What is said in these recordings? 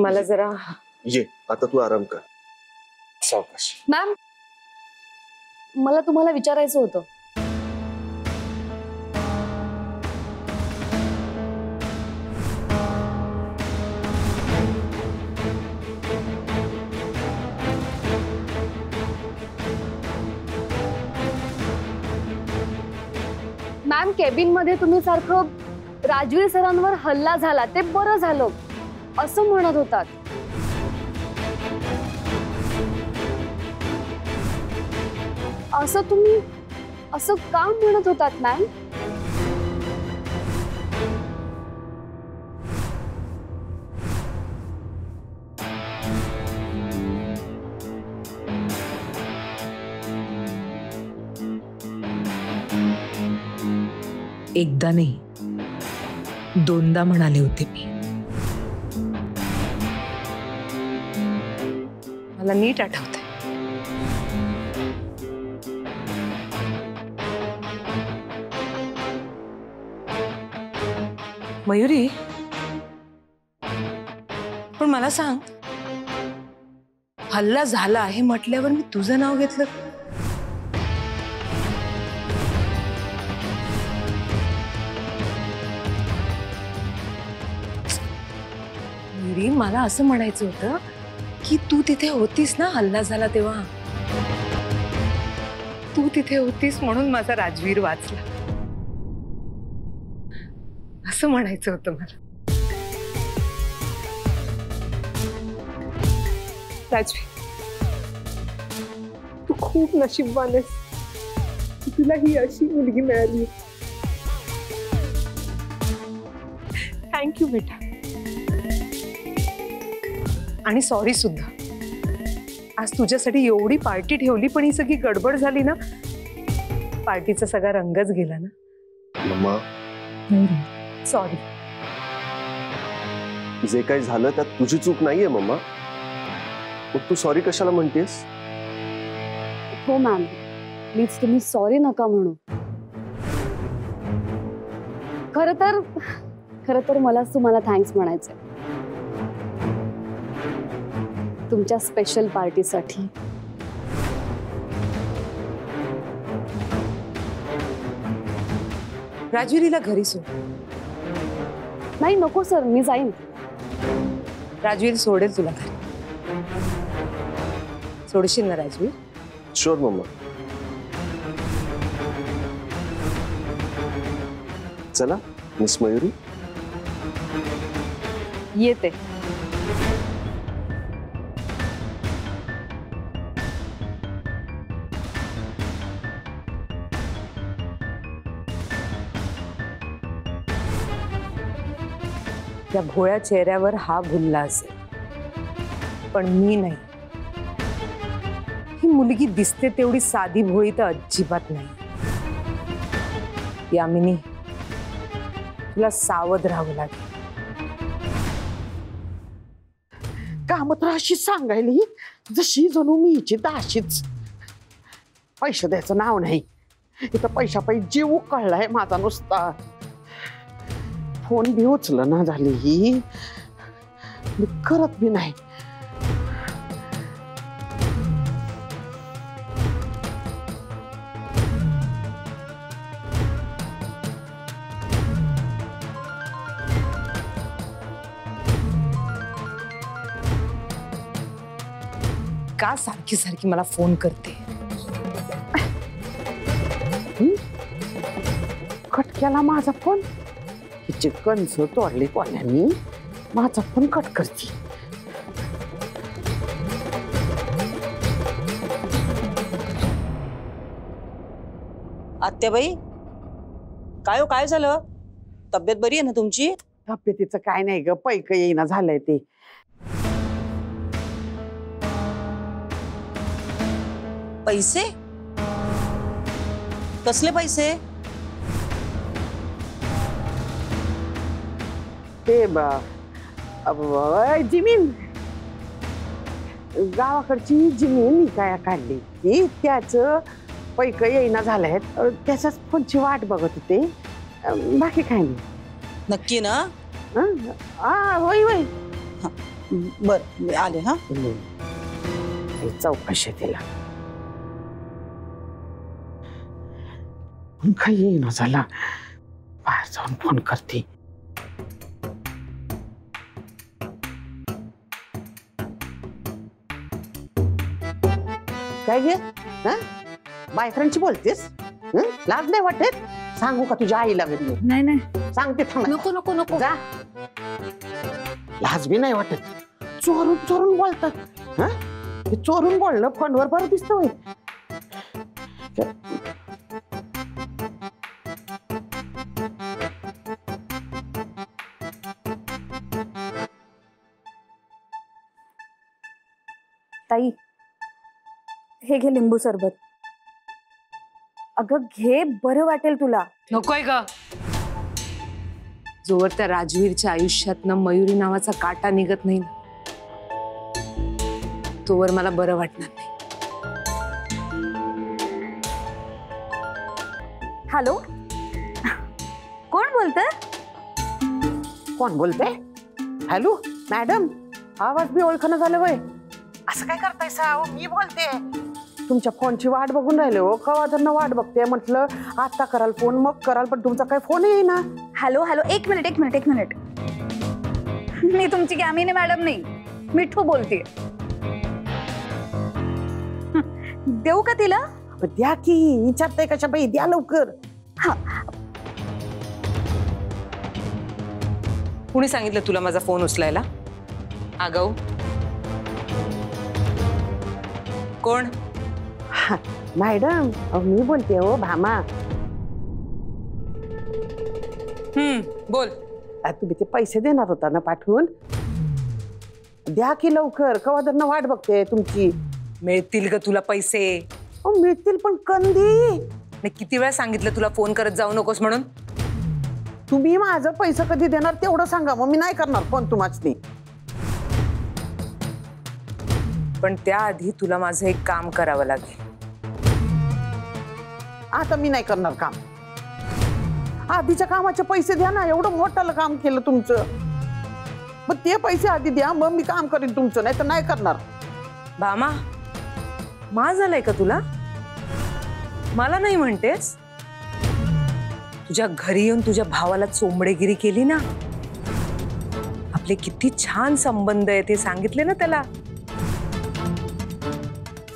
मला जरा ये आता तू आराम कर सावकाश. मॅम मला तुम्हाला विचारायचं होतं. मॅम केबिन मध्ये तुम्ही सारखं राजवीर सरांवर हल्ला झाला ते बरं झालं असं म्हणत होतात. असं तुम्ही असं का म्हणत होतात मॅम? एकदा नाही दोनदा म्हणाले होते मी. मला नीट आठवतंय. मयुरी पण मला सांग, हल्ला झाला आहे म्हटल्यावर मी तुझं नाव घेतलं. मयुरी मला असं म्हणायचं होतं की तू तिथे होतीस ना हल्ला झाला तेव्हा. तू तिथे होतीस म्हणून माझा राजवीर वाचला असं म्हणायचं होतं मला. राजवीर तू खूप नशीबवान आहेस, तुला ही अशी मुलगी मिळाली. थँक्यू बेटा. आणि सॉरी सुद्धा, आज तुझ्यासाठी एवढी पार्टी ठेवली पण ही सगळी गडबड झाली ना, पार्टीचा सगळा रंगच गेला ना. Mamma sorry. जे काही झालं त्यात तुझी चूक नाहीये मम्मा. मग तू सॉरी कशाला म्हणतेस? हो मॅम प्लीज तुम्ही सॉरी नका म्हणू. खरं तर मलाच तुम्हाला थँक्स म्हणायचंय तुमच्या स्पेशल पार्टीसाठी. राजवीरीला घरी सोड. नाही नको सर मी जाईन. राजवीर सोडेल तुला घरी. सोडशील ना राजवीर? Sure mamma. चला मिस मयुरी. येते. त्या भोळ्या चेहऱ्यावर हा भुलला असेल पण मी नाही. ही मुलगी दिसते तेवढी साधी भोळी तर अजिबात नाही. यामिनी तुला सावध राहावं लागेल. काम तर अशी सांगायली जशी जणू मी हिची दाशीच. पैसे द्यायचं नाव नाही. इथं पैशा पैसे जीव कळलाय माझा नुसता. फोन बी उचलं ना झाली ही, मी करत बी नाही. का सारखी सारखी मला फोन करते? कट केला माझा फोन. हिची कंस तोडली कोण्यानी, माझा फोन कट करते. आत्याबाई काय हो, काय झालं? तब्येत बरी आहे ना तुमची? तब्येतीचं काय नाही ग, पैक येईना झालंय ते. पैसे? कसले पैसे? ते जमीन, गावाकडची जमीन काय काढली ती, त्याच पैक येईना झालंय. त्याच्याच फोनची वाट बघत होते, बाकी काय नाही. नक्की ना? होय होय. बर मी आले हा. चौकशी तिला पण काही येईना झाला. बाहेर जाऊन फोन करते. काय घे बायफ्रेंडची बोलतेस? लाज नाही वाटत? सांगू का तुझ्या आईला घरी? नाही नाही सांगते थांब. नको नको नको. जा. लाज बी नाही वाटत? चोरून चोरून बोलतात. हे चोरून बोललं फोनवर बरं दिसतं होय. ताई हे घे लिंबू सरबत. अगं घे, बरं वाटेल तुला. नकोय ग. जोवर त्या राजवीरच्या आयुष्यातनं मयुरी नावाचा काटा निघत नाही ना, तोवर मला बरं वाटणार नाही. हॅलो, कोण बोलतंय? कोण बोलते? हॅलो मॅडम, आवाज बी ओळखणं झालं वय. असं काय करताय साव? मी बोलते. तुमच्या फोनची वाट बघून राहिले हो. कवा त्यांना वाट बघते. म्हटलं आता कराल फोन, मग कराल, पण तुमचा काय फोन येईना. हॅलो हॅलो, एक मिनिट. मी तुमची गॅमिनी मॅडम नाही, मिठू बोलते. देऊ का तिला? द्या की. विचारताय कशा बाई? द्या लवकर. हा. कुणी सांगितलं तुला माझा फोन उचलायला? आगाऊ. कोण? मॅडम मी बोलते हो, भामा. बोल. तुम्ही ते पैसे देणार होता ना पाठवून? द्या की लवकर. कवा त्यांना वाट बघते तुमची. मिळतील ग तुला पैसे? मिळतील पण कंदी. मी किती वेळा सांगितलं तुला फोन करत जाऊ नकोस म्हणून? तुम्ही माझं पैसे कधी देणार तेवढं सांगा, मग मी नाही करणार फोन तुम्हाच. पण त्याआधी तुला माझं एक काम करावं लागेल. आता मी नाही करणार काम. आधीच्या कामाचे पैसे द्या ना. एवढं मोठं काम केलं तुमचं. मग ते पैसे आधी द्या, मग मी काम करीन तुमचं. नाही तर नाही करणार. भामा, मा झालंय का तुला? मला नाही म्हणतेस? तुझ्या घरी येऊन तुझ्या भावाला चोंबडेगिरी केली ना. आपले किती छान संबंध आहे ते सांगितले ना त्याला.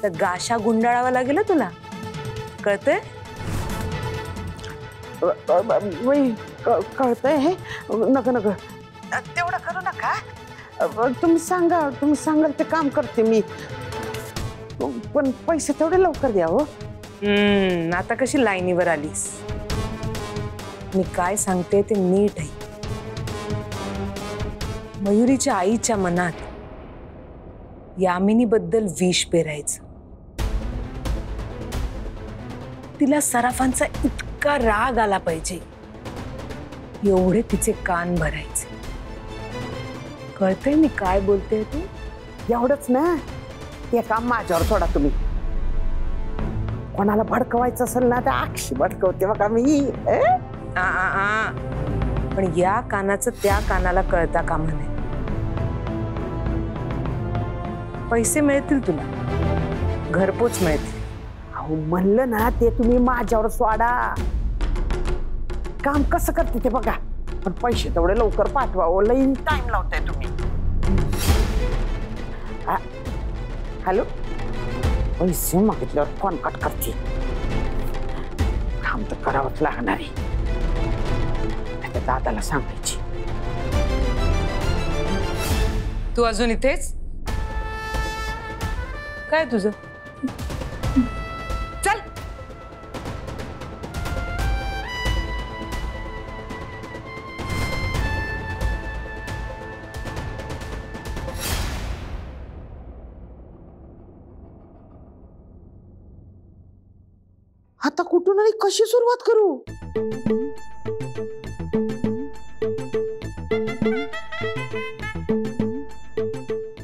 तर गाशा गुंडाळावा लागेल तुला. कळतंय? कळतंय हे. नका तेवढं करू नका. तुम्ही सांगाल ते काम करते मी. पण पैसे तेवढे लवकर द्या हो. आता कशी लाईनीवर आलीस? मी काय सांगते ते नीट आहे. मयुरीच्या आईच्या मनात यामिनीबद्दल विष पेरायचं. तिला सराफांचा इतका राग आला पाहिजे एवढे तिचे कान भरायचे. कळतंय मी काय बोलते तू? एवढंच ना. ते काम माझ्यावर सोडा तुम्ही. कोणाला भडकवायचं असेल ना तर अक्षी भडकवते बघा मी. पण या कानाचं त्या कानाला कळता कामा नये. पैसे मिळतील तुला, घरपोच मिळतील. अहो म्हणलं ना ते तुम्ही माझ्यावर सोडा. काम कसं करते ते बघा, पण पैसे तेवढे लवकर पाठवा. लई टाइम लावताय तुम्ही. हॅलो, पैसे मागितल्यावर फोन कट करते. काम तर करावंच लागणार आहे. त्या दादाला सांगायची. तू अजून इथेच? काय तुझं? चल. आता कुठून आणि कशी सुरुवात करू?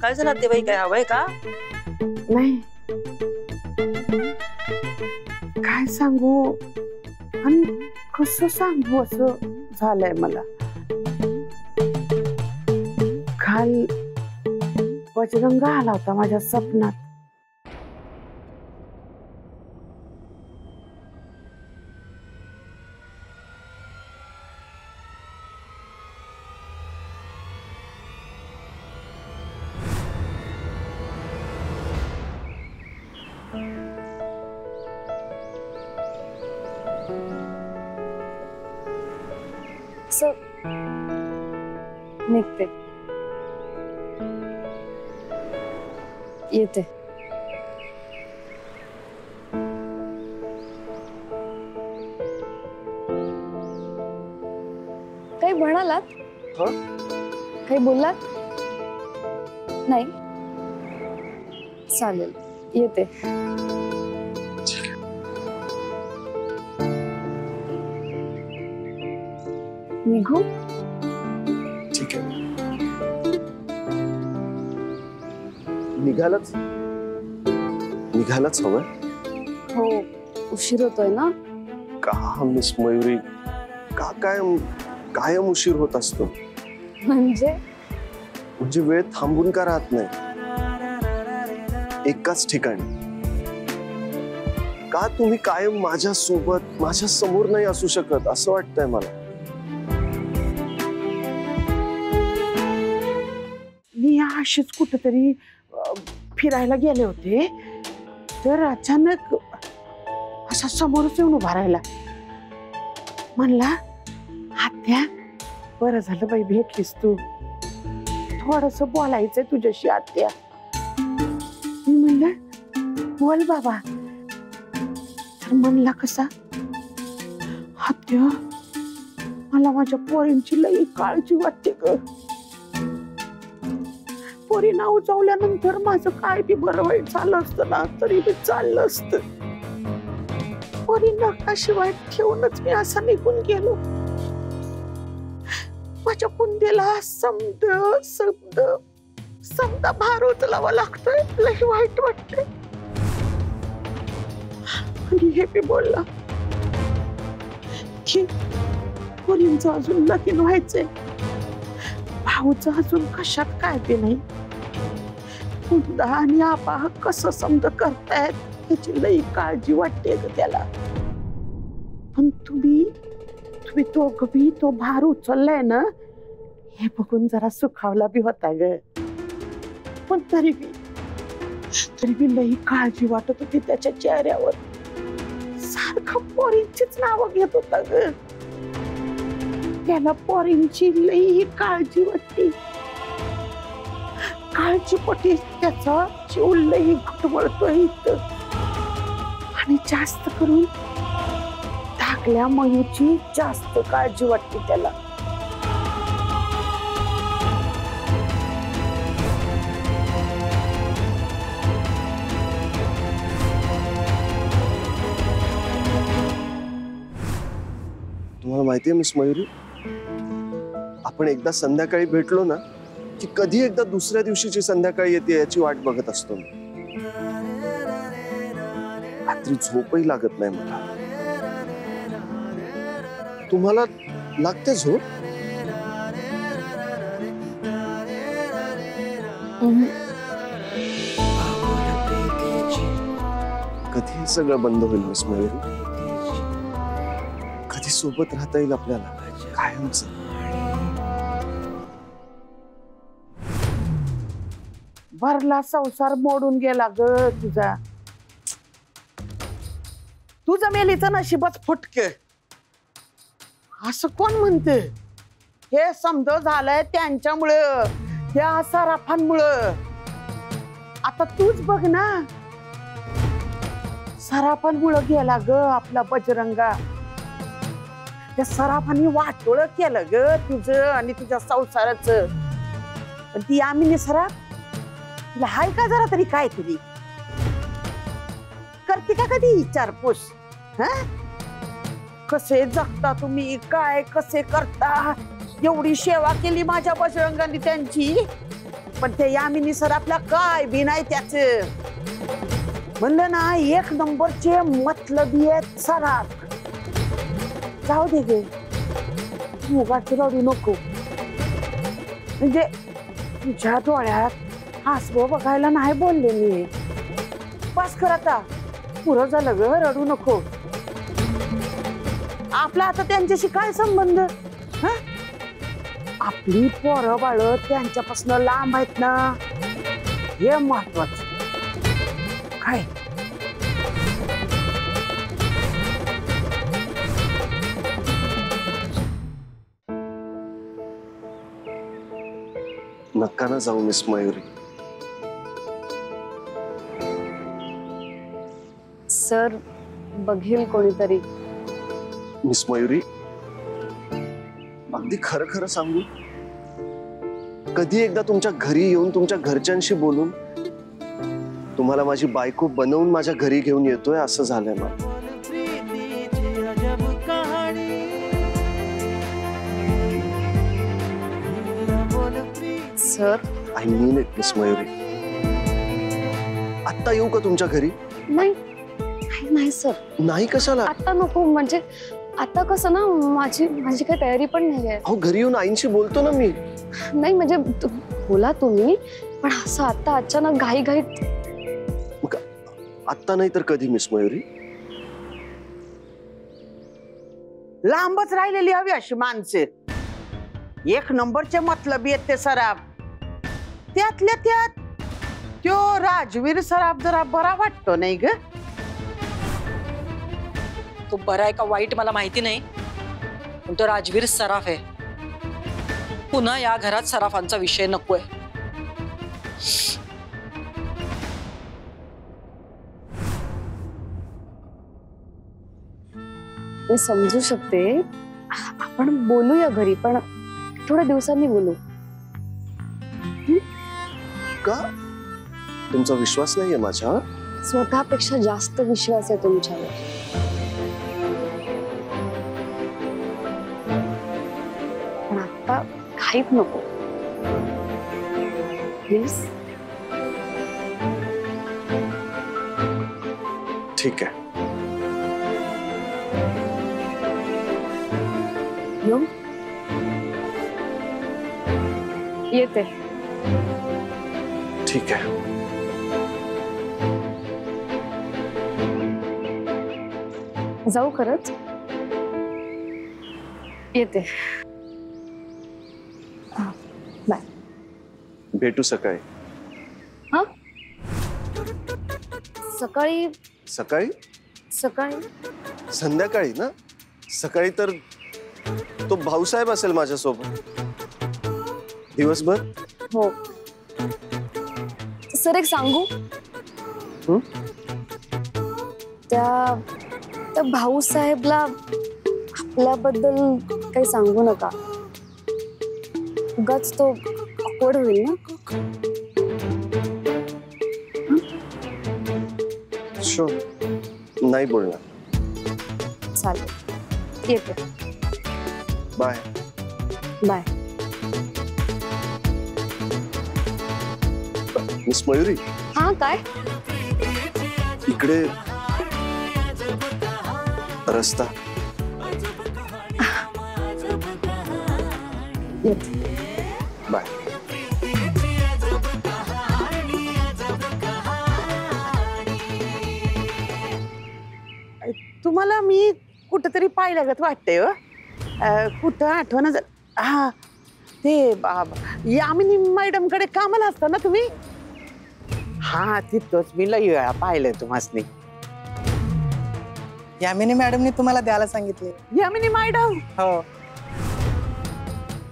काय झालं ते बाई? काय हवंय का? नाही, काय सांगू आणि कसं सांगू असं झालंय मला. काल बजरंग आला होता माझ्या स्वप्नात. असं निघते, येते. काही म्हणालात? काही बोललात? नाही, चालेल, येते. निघू? ठीक आहे. निघायलाच हवंय. हो, उशीर होतोय ना. का मिस मयुरी, का कायम उशीर होत असतो? म्हणजे वेळ थांबून का राहत नाही एकाच ठिकाणी? का तुम्ही कायम माझ्या सोबत, माझ्या समोर नाही असू शकत असं वाटतंय मला. मी अशीच कुठेतरी फिरायला गेले होते, तर अचानक असा समोरच येऊन उभा राहिला. म्हणला, आत्या बरं झालं बाई भेटलीस तू, थोडस बोलायचंय तुझ्याशी आत्या. मी म्हणलं बोल बाबा. तर म्हणला कसा, आत्या मला माझ्या पोरींची लई काळजी वाटते ग. पोरी नाव चावल्यानंतर माझं काय बी बरं वाईट झालं असतं ना तरी बी चाललं असतं. पोरी नकाशिवाय ठेवूनच मी असा निघून गेलो. माझ्या कुंदेला समद भार उचलावा लागतोय, लई वाईट वाटतंय. आणि हे बी बोलला की पोरींचं अजून लगीन व्हायचंय, भाऊचं अजून कशात काय बी नाही. कुंदा आणि आपा कसं समज करतायत त्याची लई काळजी वाटते ग त्याला. पण तुम्ही दोघं बी तो भार उचललाय ना हे बघून जरा सुखावला बी होता ग. पण तरी बी लई काळजी वाटत होती त्याच्या चेहऱ्यावर. सारखं पोरींचीच नावं घेत होता ग. त्याला पोरींची लई काळजी वाटते. काळजीपोटी त्याचा जीव लई घटवळतोय इथं. आणि जास्त करून धाकल्या मयूची जास्त काळजी वाटते त्याला. तुम्हाला माहितीये मिस मयुरी, आपण एकदा संध्याकाळी भेटलो ना की कधी एकदा दुसऱ्या दिवशीची संध्याकाळी येते याची वाट बघत असतो. रात्री झोपही लागत नाही मला. तुम्हाला लागते झोप? कधी हे सगळं बंद होईल मिस मयुरी? कधी सोबत राहता येईल आपल्याला कायमच? भरला संसार मोडून गेला ग तुझा. तुझं मेलीचं नशीबच फुटक असं कोण म्हणते? हे समज झालंय त्यांच्यामुळं, त्या सराफांमुळं. आता तूच बघ ना, सराफांमुळं गेला ग आपला बजरंगा. त्या सराफांनी वाटोळ केलं ग तुझं आणि तुझ्या संसाराचं. पण ती आमिनी सराफ तिला हाय का जरा तरी काय तरी करते का कधी विचारपूस? कसे जगता तुम्ही, काय कसे करता? एवढी सेवा केली माझ्या बजरंगाने त्यांची, पण ते यामिनी सराफला काय बी नाही त्याच. म्हणलं ना एक नंबरचे मतलबी आहेत सराफ. जाऊ दे गे, मुगाची रडू नको. म्हणजे तुझ्या डोळ्यात हसव बघायला नाही बोलले मी. बस कर आता, पुरं झालं ग, रडू नको. आपला आता त्यांच्याशी काय संबंध? हं? आपली पोरं बाळ त्यांच्यापासून लांब आहेत ना, हे महत्वाचं. काय नका ना जाऊ मिस मयुरी. सर, बघेल कोणीतरी. मिस मयुरी, अगदी खरं खरं सांगू, कधी एकदा तुमच्या घरी येऊन तुमच्या घरच्यांशी बोलून तुम्हाला माझी बायको बनवून माझ्या घरी घेऊन येतोय असं झालंय मला. Sir, I mean it miss Mayuri. आत्ता येऊ का तुमच्या घरी? नाही नाही नाही सर, नाही कशाला? आता नको. म्हणजे आता कसं ना, माझी काही तयारी पण नाहीये. अहो घरी येऊन आईंशी बोलतो ना मी. नाही म्हणजे बोला तुम्ही, पण असं आता अचानक घाईघाईत. आत्ता नाही तर कधी मिस मयुरी? लांबच राहिलेली हवी अशी माणसे. एक नंबरचे मतलबी आहेत ते सराफ. त्यातल्या त्यात त्यो राजवीर सराफ जरा बरा वाटतो नाही ग? तो बरा आहे का वाईट मला माहिती नाही, पण तो राजवीर सराफ आहे. पुन्हा या घरात सराफांचा विषय नकोय. मी समजू शकते, आपण बोलूया घरी, पण थोड्या दिवसांनी बोलू. का? तुमचा विश्वास नाहीये माझ्यावर? स्वतःपेक्षा जास्त विश्वास आहे तुमच्यावर. पण आता घाईत नको प्लीज. ठीक आहे. येऊ? येते. ठीक आहे. जाऊ खरंच? येते. बाय. भेटू सकाळी. हा? सकाळी? सकाळी? सकाळी संध्याकाळी ना? सकाळी तर तो भाऊसाहेब असेल माझ्यासोबत दिवसभर. हो. सर, एक सांगू? त्या भाऊसाहेबला आपल्याबद्दल काही सांगू नका. उगाच तो ऑकवर्ड होईल ना. शुअर, नाही बोलणार. चालेल, येते. बाय. बाय. मिस मयुरी, हा, काय? इकडे रस्ता. येते. बाय. तुम्हाला मी कुठंतरी पाहिल्यागत वाटतंय. कुठं आठवण. हा, ते यामिनी मॅडम कडे कामाला असता ना तुम्ही? हा, तिथंच मी लई वेळा पाहिलंय तुम्हाला. यामिनी मॅडमनी तुम्हाला द्यायला सांगितले. यामिनी मॅडम? हो.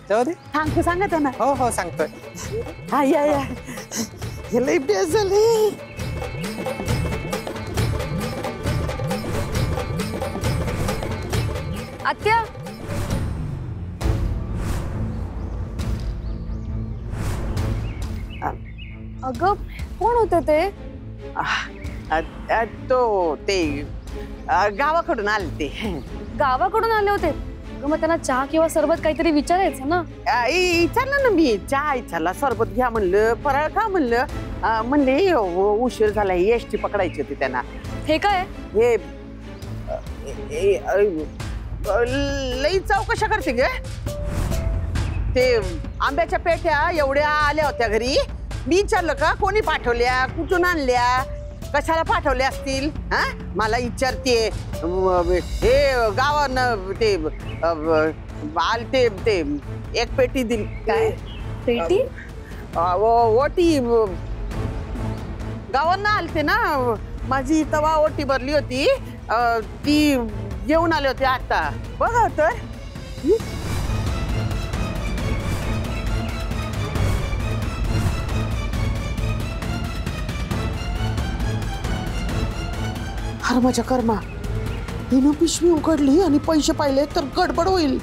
जाऊ दे. सांगतो, सांगत ना. हो हो, सांगतोय. हा, या या. हे लई बेस झाले. आत्या, अगं कोण होते ते? ते गावाकडून आले ते. गावाकडून आले होते? मग त्यांना चहा किंवा सरबत काहीतरी विचारायचं ना. विचारलं ना मी. चहा विचारला, सरबत घ्या म्हणलं, फराळ खा म्हणलं. म्हणले उशीर झाला, एसटी पकडायची होती त्यांना. हे काय? हे लई चौकशा करते ग. ते आंब्याच्या पेट्या एवढ्या आल्या होत्या घरी, मी विचारलं का कोणी पाठवल्या, कुठून आणल्या, कशाला पाठवल्या असतील? हा मला विचारते. हे गावानं ते आलते ते एक पेटी दिली. काय पेटी? ओटी गावांना आलते ना, माझी तवा ओटी भरली होती, ती घेऊन आले होते आता. बघा तर हर माझ्या कर्मा, हिनं पिशवी उघडली आणि पैसे पाहिले तर गडबड होईल.